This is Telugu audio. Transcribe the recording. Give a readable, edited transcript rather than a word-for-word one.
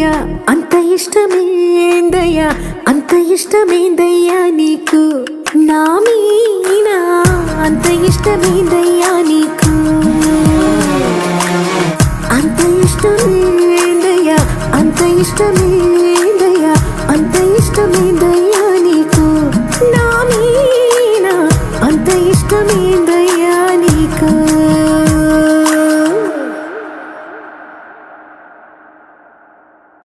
ఇష్టమేందయ్యా అంత ఇష్టమేందయ్యా అంత ఇష్టమేందయ్యా నీకు నా మీనా అంత ఇష్టమేందయ్యా నీకు అంత ఇష్టమేందయ్యా అంత ఇష్టమేందయ్యా అంత